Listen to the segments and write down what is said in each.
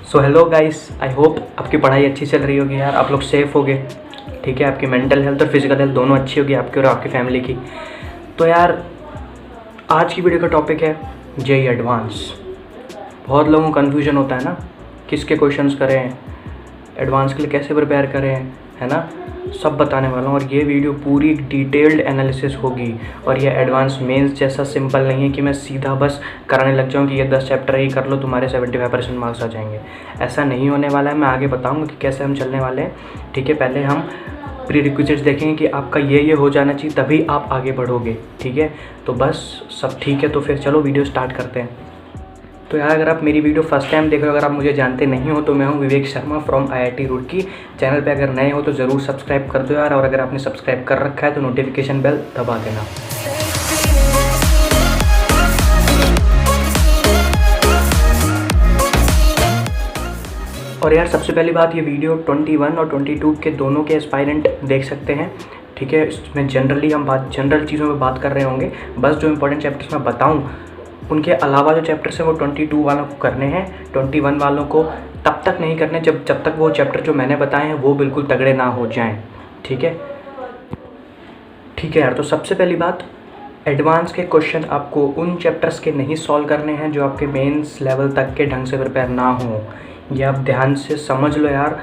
So hello guys, I hope आपकी पढ़ाई अच्छी चल रही होगी यार, आप लोग सेफ़ होगे। ठीक है, आपकी मेंटल हेल्थ और फिजिकल हेल्थ दोनों अच्छी होगी आपकी और आपकी फैमिली की। तो यार आज की वीडियो का टॉपिक है जेई एडवांस। बहुत लोगों को कन्फ्यूजन होता है ना, किसके क्वेश्चंस करें, एडवांस के लिए कैसे प्रिपेयर करें, है ना। सब बताने वाला हूँ और ये वीडियो पूरी डिटेल्ड एनालिसिस होगी। और ये एडवांस मेंस जैसा सिंपल नहीं है कि मैं सीधा बस कराने लग जाऊँ कि ये 10 चैप्टर ही कर लो तुम्हारे 75% मार्क्स आ जाएंगे। ऐसा नहीं होने वाला है। मैं आगे बताऊँगा कि कैसे हम चलने वाले हैं। ठीक है, पहले हम प्री रिक्विजिट्स देखेंगे कि आपका ये हो जाना चाहिए, तभी आप आगे बढ़ोगे। ठीक है, तो बस सब ठीक है, तो फिर चलो वीडियो स्टार्ट करते हैं। तो यार अगर आप मेरी वीडियो फर्स्ट टाइम देख रहे हो, अगर आप मुझे जानते नहीं हो, तो मैं हूँ Vivek Sharma from IIT Roorkee. Channel पे अगर नए हो तो ज़रूर सब्सक्राइब कर दो यार, और अगर आपने सब्सक्राइब कर रखा है तो नोटिफिकेशन बेल दबा देना। और यार सबसे पहली बात, ये वीडियो 21 और 22 के दोनों के एस्पायरेंट देख सकते हैं। ठीक है, इसमें जनरली हम जनरल चीज़ों में बात कर रहे होंगे। बस जो इंपॉर्टेंट चैप्टर्स मैं बताऊँ, उनके अलावा जो चैप्टर्स हैं वो 22 वालों को करने हैं। 21 वालों को तब तक नहीं करने जब तक वो चैप्टर जो मैंने बताए हैं वो बिल्कुल तगड़े ना हो जाएं। ठीक है यार। तो सबसे पहली बात, एडवांस के क्वेश्चन आपको उन चैप्टर्स के नहीं सॉल्व करने हैं जो आपके मेंस लेवल तक के ढंग से प्रिपेयर ना हो। ये आप ध्यान से समझ लो यार,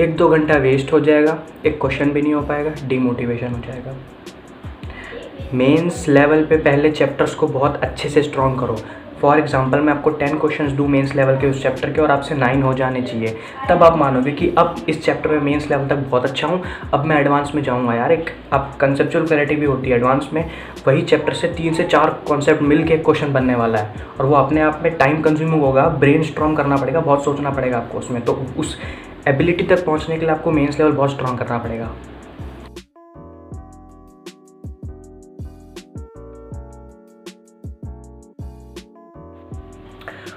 1-2 घंटा वेस्ट हो जाएगा, एक क्वेश्चन भी नहीं हो पाएगा, डिमोटिवेशन हो जाएगा। मेंस लेवल पे पहले चैप्टर्स को बहुत अच्छे से स्ट्रॉन्ग करो। फॉर एग्जांपल मैं आपको 10 क्वेश्चंस दूँ मेंस लेवल के उस चैप्टर के, और आपसे 9 हो जाने चाहिए, तब आप मानोगे कि अब इस चैप्टर में मेंस लेवल तक बहुत अच्छा हूँ, अब मैं एडवांस में जाऊँगा। यार एक अब कंसेप्चुअल क्लैरिटी भी होती है एडवांस में। वही चैप्टर से 3 से 4 कॉन्सेप्ट मिल के क्वेश्चन बनने वाला है, और वो अपने आप में टाइम कंज्यूमिंग होगा, ब्रेन स्ट्रॉन्ग करना पड़ेगा, बहुत सोचना पड़ेगा आपको उसमें। तो उस एबिलिटी तक पहुँचने के लिए आपको मेंस लेवल बहुत स्ट्रॉन्ग करना पड़ेगा।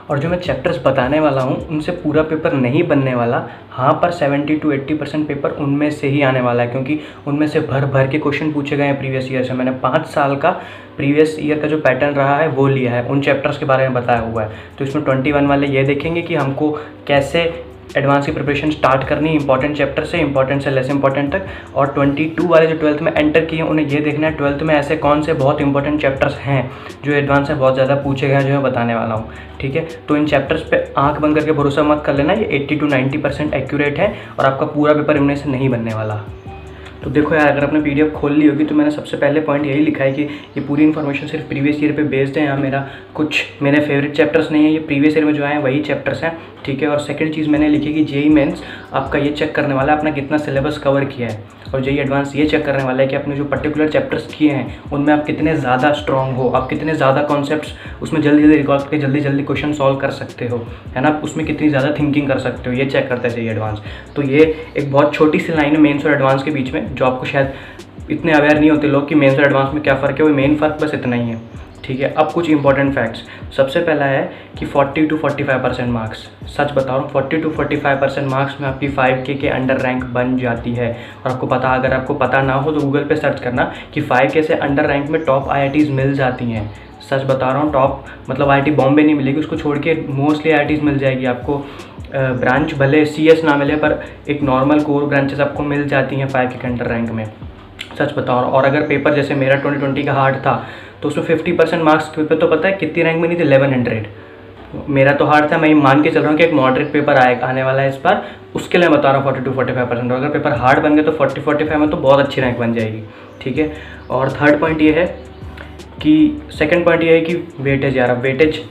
और जो मैं चैप्टर्स बताने वाला हूँ उनसे पूरा पेपर नहीं बनने वाला। हाँ, पर 70 to 80% पेपर उनमें से ही आने वाला है, क्योंकि उनमें से भर भर के क्वेश्चन पूछे गए हैं प्रीवियस ईयर से। मैंने 5 साल का प्रीवियस ईयर का जो पैटर्न रहा है वो लिया है, उन चैप्टर्स के बारे में बताया हुआ है। तो इसमें 21 वाले ये देखेंगे कि हमको कैसे एडवांस की प्रिपरेशन स्टार्ट करनी है, इंपॉर्टेंट चैप्टर से, इंपॉर्टेंट से लेस इंपॉर्टेंट तक। और 22 वाले जो 12th में एंटर किए उन्हें ये देखना है 12th में ऐसे कौन से बहुत इंपॉर्टेंट चैप्टर्स हैं जो एडवांस में बहुत ज़्यादा पूछे गए हैं, जो मैं बताने वाला हूँ। ठीक है, तो इन चैप्टर्स पे आंख बंद करके भरोसा मत कर लेना, ये 80 to 90% एक्यूरेट है और आपका पूरा पेपर इनमें से नहीं बनने वाला। तो देखो यार, अगर आपने PDF खोल ली होगी तो मैंने सबसे पहले पॉइंट यही लिखा है कि ये पूरी इन्फॉर्मेशन सिर्फ प्रीवियस ईयर पे बेस्ड है। यहाँ मेरा कुछ मेरे फेवरेट चैप्टर्स नहीं है, ये प्रीवियस ईयर में जो आए हैं वही चैप्टर्स हैं। ठीक है, और सेकंड चीज़ मैंने लिखी कि जेई मेंस आपका ये चेक करने वाला है आपने कितना सिलेबस कवर किया है, और जेई एडवांस ये चेक करने वाला है कि आपने जो पर्टिकुलर चैप्टर्स किए हैं उनमें आप कितने ज़्यादा स्ट्रॉन्ग हो, आप कितने ज़्यादा कॉन्सेप्ट्स उसमें जल्दी जल्दी रिकॉल करके जल्दी जल्दी क्वेश्चन सॉल्व कर सकते हो, है ना। उसमें कितनी ज़्यादा थिंकिंग कर सकते हो, ये चेक करता है जेई एडवांस। तो ये एक बहुत छोटी सी लाइन है मेंस और एडवांस के बीच में, जो आपको शायद इतने अवेयर नहीं होते लोग कि मेंस और एडवांस में क्या फ़र्क है। वो मेन फ़र्क बस इतना ही है। ठीक है, अब कुछ इंपॉर्टेंट फैक्ट्स। सबसे पहला है कि 40 to 45% मार्क्स, सच बता रहा हूँ, 40 to 45% मार्क्स में आपकी 5K के अंडर रैंक बन जाती है। और आपको पता, अगर आपको पता ना हो तो गूगल पे सर्च करना कि 5K से अंडर रैंक में टॉप IITs मिल जाती हैं। सच बता रहा हूँ, टॉप मतलब IIT बॉम्बे नहीं मिलेगी, उसको छोड़ के मोस्टली IITs मिल जाएगी आपको। ब्रांच भले CS ना मिले, पर एक नॉर्मल कोर ब्रांचेस आपको मिल जाती हैं 5K के अंडर रैंक में, सच बताओ। और अगर पेपर जैसे मेरा 2020 का हार्ड था तो उसमें 50% मार्क्स के पेपर, तो पता है कितनी रैंक में नहीं थी, 1100। मेरा तो हार्ड था, मैं मान के चल रहा हूँ कि एक मॉडरेट पेपर आने वाला है इस बार, उसके लिए बता रहा हूँ 40 to 45%। और अगर पेपर हार्ड बन गए तो 40-45 में तो बहुत अच्छी रैंक बन जाएगी। ठीक है, और थर्ड पॉइंट ये है कि सेकेंड पॉइंट ये है कि वेटेज, यार अब वेटेज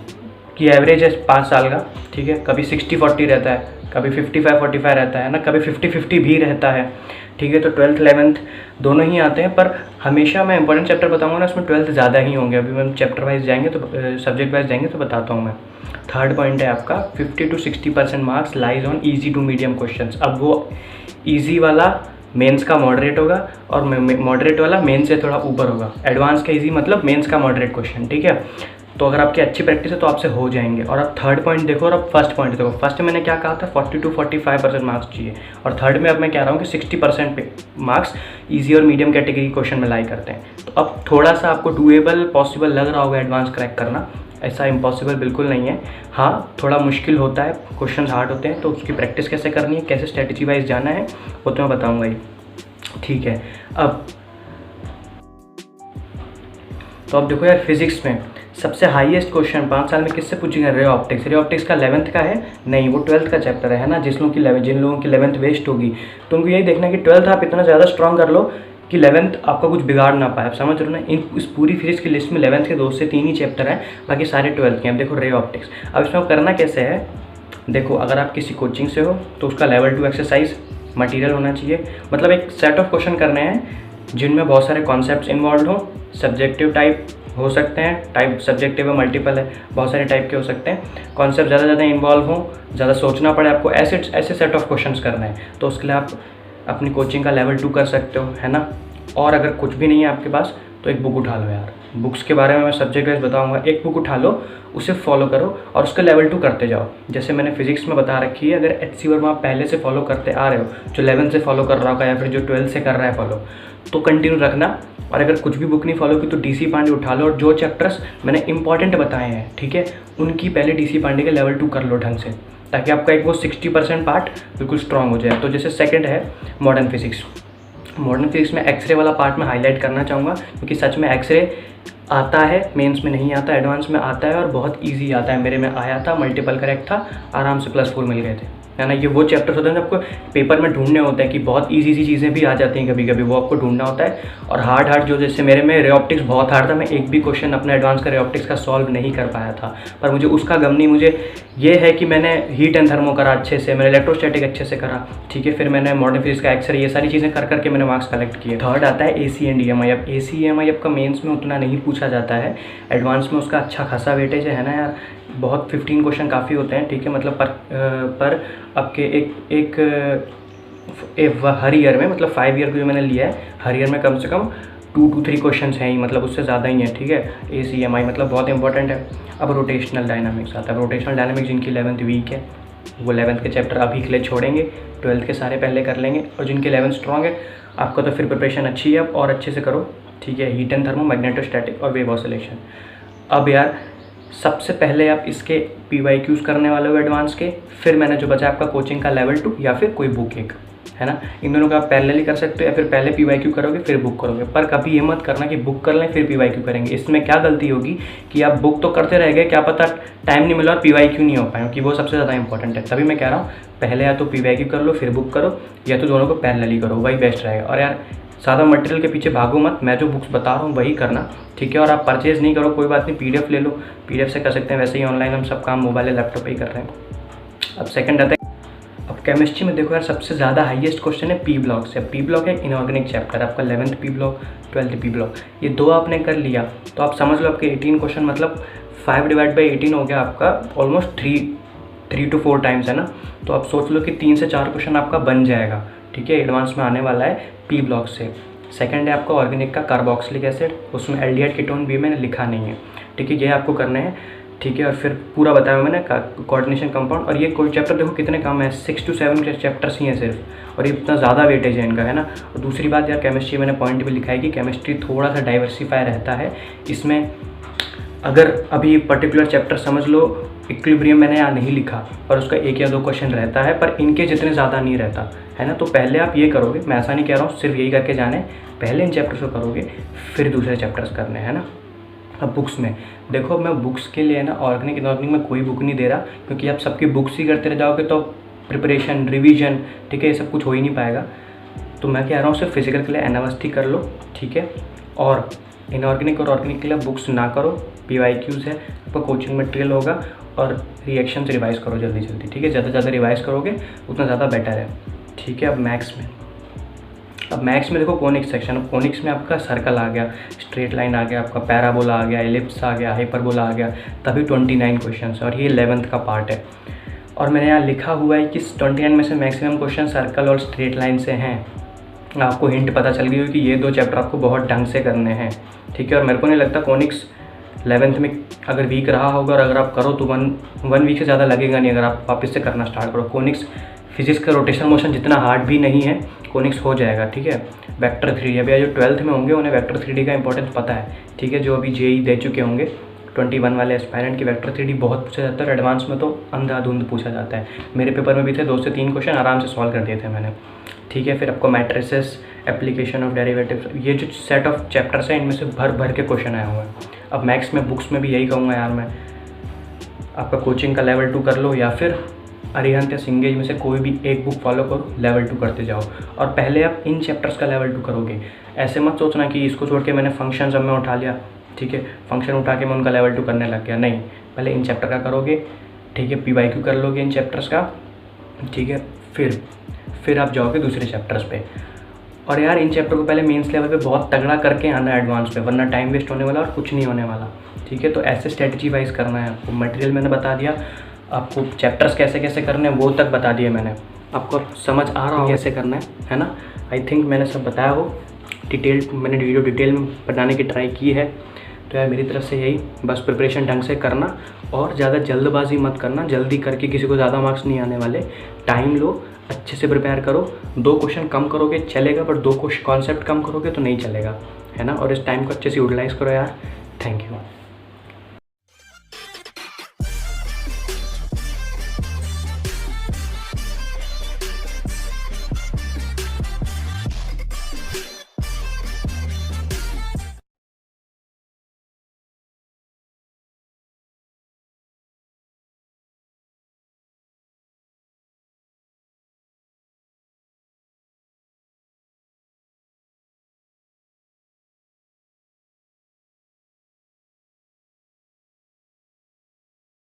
की एवरेज है 5 साल का। ठीक है, कभी 60-40 रहता है, कभी 55-45 रहता है ना, कभी 50-50 भी रहता है। ठीक है, तो 12th 11th दोनों ही आते हैं, पर हमेशा मैं इंपॉर्टेंट चैप्टर बताऊंगा ना, उसमें 12th ज़्यादा ही होंगे। अभी हम चैप्टर वाइज जाएंगे तो सब्जेक्ट वाइज जाएंगे तो बताता हूँ मैं। थर्ड पॉइंट है आपका 50 to 60% marks lies on easy to medium questions. अब वो ईजी वाला मेंस का मॉडरेट होगा और मॉडरेट वाला मेंस से थोड़ा ऊपर होगा। एडवांस का ईजी मतलब मेंस का मॉडरेट क्वेश्चन। ठीक है, तो अगर आपकी अच्छी प्रैक्टिस है तो आपसे हो जाएंगे। और अब थर्ड पॉइंट देखो और अब फर्स्ट पॉइंट देखो। फर्स्ट में मैंने क्या कहा था, 40 to 45% मार्क्स चाहिए, और थर्ड में अब मैं कह रहा हूँ कि 60% मार्क्स ईजी और मीडियम कैटेगरी क्वेश्चन में लाई करते हैं। तो अब थोड़ा सा आपको डूएबल पॉसिबल लग रहा होगा एडवांस क्रैक करना, ऐसा इम्पॉसिबल बिल्कुल नहीं है। हाँ, थोड़ा मुश्किल होता है, क्वेश्चन हार्ड होते हैं, तो उसकी प्रैक्टिस कैसे करनी है, कैसे स्ट्रेटजी वाइज जाना है, वो तो मैं बताऊँगा ही। ठीक है, अब देखो यार, फिजिक्स में सबसे हाईएस्ट क्वेश्चन 5 साल में किससे पूछेंगे? Ray optics. रे ऑप्टिक्स का 11th का है? नहीं, वो 12th का चैप्टर है ना। जिन लोगों की 11th वेस्ट होगी, तो उनको यही देखना है कि 12th आप इतना ज़्यादा स्ट्रॉन्ग कर लो कि 11th आपका कुछ बिगाड़ ना पाए। आप समझ रहे हो ना? इस पूरी फिजिक्स की लिस्ट में 11th के 2 से 3 ही चैप्टर हैं, बाकी सारे 12th के हैं। अब देखो रे ऑप्टिक्स, अब इसमें करना कैसे है? देखो, अगर आप किसी कोचिंग से हो तो उसका लेवल 2 एक्सरसाइज मटेरियल होना चाहिए। मतलब एक सेट ऑफ क्वेश्चन करने हैं जिनमें बहुत सारे कॉन्सेप्ट्स इन्वॉल्व हों। सब्जेक्टिव टाइप हो सकते हैं, टाइप सब्जेक्टिव है, मल्टीपल है, बहुत सारे टाइप के हो सकते हैं। कॉन्सेप्ट ज़्यादा इन्वॉल्व हों, ज़्यादा सोचना पड़े आपको, ऐसे सेट ऑफ क्वेश्चंस करना है। तो उसके लिए आप अपनी कोचिंग का लेवल 2 कर सकते हो, है ना। और अगर कुछ भी नहीं है आपके पास तो एक बुक उठा लो यार। बुक्स के बारे में मैं सब्जेक्ट वाइज बताऊंगा। एक बुक उठा लो, उसे फॉलो करो और उसका लेवल 2 करते जाओ। जैसे मैंने फिजिक्स में बता रखी है, अगर HC वर्मा आप पहले से फॉलो करते आ रहे हो, जो 11th से फॉलो कर रहा होगा या फिर जो 12th से कर रहा है फॉलो, तो कंटिन्यू रखना। और अगर कुछ भी बुक नहीं फॉलो की तो DC पांडे उठा लो, और जो चैप्टर्स मैंने इंपॉर्टेंट बताए हैं, ठीक है, उनकी पहले DC पांडे के लेवल 2 कर लो ढंग से, ताकि आपका एक वो 60% पार्ट बिल्कुल स्ट्रॉन्ग हो जाए। तो जैसे सेकंड है मॉडर्न फिजिक्स। मॉडर्न फिजिक्स में एक्सरे वाला पार्ट में हाईलाइट करना चाहूँगा, क्योंकि सच में एक्सरे आता है, मेंस में नहीं आता, एडवांस में आता है और बहुत इजी आता है। मेरे में आया था, मल्टीपल करेक्ट था, आराम से +4 मिल गए थे, है ना। ये वो चैप्टर्स होते हैं जो आपको पेपर में ढूंढने होते हैं, कि बहुत इजी सी चीज़ें भी आ जाती हैं कभी कभी, वो आपको ढूंढना होता है। और हार्ड जो, जैसे मेरे में रे ऑप्टिक्स बहुत हार्ड था, मैं एक भी क्वेश्चन अपना एडवांस का रे ऑप्टिक्स का सॉल्व नहीं कर पाया था, पर मुझे उसका गम नहीं। मुझे ये है कि मैंने हीट एंड थर्मो करा अच्छे से, मैंने इलेक्ट्रोस्टैटिक अच्छे से करा, ठीक है, फिर मैंने मॉडर्न फिजिक्स का एक्सरे, ये सारी चीज़ें कर करके मैंने मार्क्स कलेक्ट किए। थर्ड आता है AC एंड EMI। अब AC EMI आपका मेंस में उतना नहीं पूछा जाता है, एडवांस में उसका अच्छा खासा वेटेज है ना यार। बहुत 15 क्वेश्चन काफ़ी होते हैं, ठीक है, मतलब पर आपके हर ईयर में, मतलब 5 ईयर को जो मैंने लिया है, हर ईयर में कम से कम 2 to 3 क्वेश्चन हैं ही, मतलब उससे ज़्यादा ही है, ठीक है। AC EMI मतलब बहुत इंपॉर्टेंट है। अब रोटेशनल डायनामिक्स आता है। रोटेशनल डायनामिक्स जिनकी 11th वीक है, वो 11th के चैप्टर अभी के लिए छोड़ेंगे, 12th के सारे पहले कर लेंगे। और जिनके 11th स्ट्रॉन्ग है, आपको तो फिर प्रिपरेशन अच्छी है, अब और अच्छे से करो, ठीक है। हीट एंड थर्मो, मैग्नेटोस्टैटिक और वेव ऑसिलेशन। अब यार सबसे पहले आप इसके PYQs करने वाले हो एडवांस के, फिर मैंने जो बचा आपका कोचिंग का लेवल 2 या फिर कोई बुक एक, है ना। इन दोनों का आप पैरेलली कर सकते हो, या फिर पहले PYQ करोगे फिर बुक करोगे। पर कभी ये मत करना कि बुक कर लें फिर PYQ करेंगे। इसमें क्या गलती होगी कि आप बुक तो करते रह गए, क्या पता टाइम नहीं मिला और PYQ नहीं हो पाए, क्योंकि वो सबसे ज़्यादा इंपॉर्टेंट है। तभी मैं कह रहा हूँ पहले या तो PYQ कर लो फिर बुक करो, या तो दोनों को पैरेलली करो, वही बेस्ट रहेगा। और यार ज़्यादा मटेरियल के पीछे भागो मत, मैं जो बुक्स बता रहा हूँ वही करना, ठीक है। और आप परचेज़ नहीं करो कोई बात नहीं, PDF ले लो, PDF से कर सकते हैं। वैसे ही ऑनलाइन हम सब काम मोबाइल या लैपटॉप पे ही कर रहे हैं। अब सेकंड आता है, अब केमिस्ट्री में देखो यार, सबसे ज़्यादा हाईएस्ट क्वेश्चन है P ब्लॉक से। P ब्लॉक है इनऑर्गेनिक चैप्टर, आपका 11th P block, 12th P block, ये 2 आपने कर लिया तो आप समझ लो आपके 18 क्वेश्चन, मतलब 5/18 हो गया आपका, ऑलमोस्ट 3 to 4 टाइम्स, है ना। तो आप सोच लो कि 3 से 4 क्वेश्चन आपका बन जाएगा, ठीक है। एडवांस में आने वाला है P ब्लॉक से। सेकंड है आपका ऑर्गेनिक का कार्बोक्सिलिक एसिड, उसमें एल्डिहाइड कीटोन भी मैंने लिखा नहीं है, ठीक है, ये आपको करने हैं, ठीक है। और फिर पूरा बताया मैंने कोऑर्डिनेशन कंपाउंड। और ये कोई चैप्टर देखो कितने कम है, 6 to 7 चैप्टर्स ही हैं सिर्फ, और ये इतना ज़्यादा वेटेज है इनका, है ना। और दूसरी बात यार, केमिस्ट्री मैंने पॉइंट भी लिखा है कि केमिस्ट्री थोड़ा सा डाइवर्सिफाई रहता है इसमें। अगर अभी पर्टिकुलर चैप्टर समझ लो, इक्विलिब्रियम मैंने यहाँ नहीं लिखा और उसका 1 या 2 क्वेश्चन रहता है, पर इनके जितने ज़्यादा नहीं रहता, है ना। तो पहले आप ये करोगे, मैं ऐसा नहीं कह रहा हूँ सिर्फ यही करके जाने, पहले इन चैप्टर्स को करोगे फिर दूसरे चैप्टर्स करने, है ना। अब बुक्स में देखो, मैं बुक्स के लिए ना ऑर्गेनिक इनऑर्गेनिक में कोई बुक नहीं दे रहा, क्योंकि आप सबकी बुक्स ही करते रह जाओगे तो प्रिपरेशन, रिवीजन, ठीक है, ये सब कुछ हो ही नहीं पाएगा। तो मैं कह रहा हूँ सिर्फ फिजिकल के लिए एनालिसिस कर लो, ठीक है। और इनऑर्गेनिक और ऑर्गेनिक के लिए बुक्स ना करो, PYQs है, आपका कोचिंग मटेरियल होगा, और रिएक्शन से रिवाइज़ करो जल्दी जल्दी, ठीक है। ज़्यादा से ज़्यादा रिवाइज़ करोगे उतना ज़्यादा बेटर है, ठीक है। अब मैथ्स में देखो कोनिक्स सेक्शन, अब कोनिक्स में आपका सर्कल आ गया, स्ट्रेट लाइन आ गया, आपका पैराबोला आ गया, एलिप्स आ गया, हाइपरबोला आ गया, तभी 29 क्वेश्चन है, और ये 11th का पार्ट है। और मैंने यहाँ लिखा हुआ है कि 29 में से मैक्सिमम क्वेश्चन सर्कल और स्ट्रेट लाइन से हैं। आपको हिंट पता चल गई हो कि ये 2 चैप्टर आपको बहुत ढंग से करने हैं, ठीक है। और मेरे को नहीं लगता कोनिक्स 11th में अगर वीक रहा होगा, और अगर आप करो तो 1 वीक से ज़्यादा लगेगा नहीं, अगर आप वापस से करना स्टार्ट करो। कोनिक्स फिजिक्स का रोटेशन मोशन जितना हार्ड भी नहीं है, कोनिक्स हो जाएगा, ठीक है। वेक्टर 3D, अभी जो 12th में होंगे उन्हें वेक्टर 3D का इंपॉर्टेंस पता है, ठीक है, जो अभी JEE दे चुके होंगे 21 वाले एस्पायरेंट की वेक्टर 3D बहुत पूछा जाता है और एडवांस में तो अंधाधुंध पूछा जाता है। मेरे पेपर में भी थे 2 से 3 क्वेश्चन आराम से सॉल्व कर दिए थे मैंने। ठीक है, फिर आपको मैट्रिसेस, एप्लीकेशन ऑफ डेरिवेटिव्स, ये जो सेट ऑफ चैप्टर्स हैं इनमें से भर भर के क्वेश्चन आए हुए हैं। अब मैथ्स में बुक्स में भी यही कहूँगा यार मैं, आपका कोचिंग का लेवल 2 कर लो या फिर अरिहंत या सिंगेज में से कोई भी एक बुक फॉलो करो, लेवल 2 करते जाओ। और पहले आप इन चैप्टर्स का लेवल 2 करोगे। ऐसे मत सोचना कि इसको छोड़ के मैंने फंक्शन सब में उठा लिया, ठीक है, फंक्शन उठा के मैं उनका लेवल 2 करने लग गया। नहीं, पहले इन चैप्टर का करोगे, ठीक है, PYQ कर लोगे इन चैप्टर्स का, ठीक है, फिर आप जाओगे दूसरे चैप्टर्स पे। और यार इन चैप्टर को पहले मेंस लेवल पे बहुत तगड़ा करके आना है एडवांस पे, वरना टाइम वेस्ट होने वाला और कुछ नहीं होने वाला। ठीक है, तो ऐसे स्ट्रेटजी वाइज करना है आपको। मटेरियल मैंने बता दिया, आपको चैप्टर्स कैसे कैसे करने हैं वो तक बता दिए मैंने। आपको समझ आ रहा हो कैसे करना है ना? आई थिंक मैंने सब बताया हो डिटेल, मैंने वीडियो डिटेल में बनाने की ट्राई की है। तो यार मेरी तरफ से यही, बस प्रिपरेशन ढंग से करना और ज़्यादा जल्दबाजी मत करना। जल्दी करके किसी को ज़्यादा मार्क्स नहीं आने वाले। टाइम लो, अच्छे से प्रिपेयर करो। 2 क्वेश्चन कम करोगे चलेगा, पर 2 कॉन्सेप्ट कम करोगे तो नहीं चलेगा, है ना? और इस टाइम को अच्छे से यूटिलाइज़ करो यार। Thank you.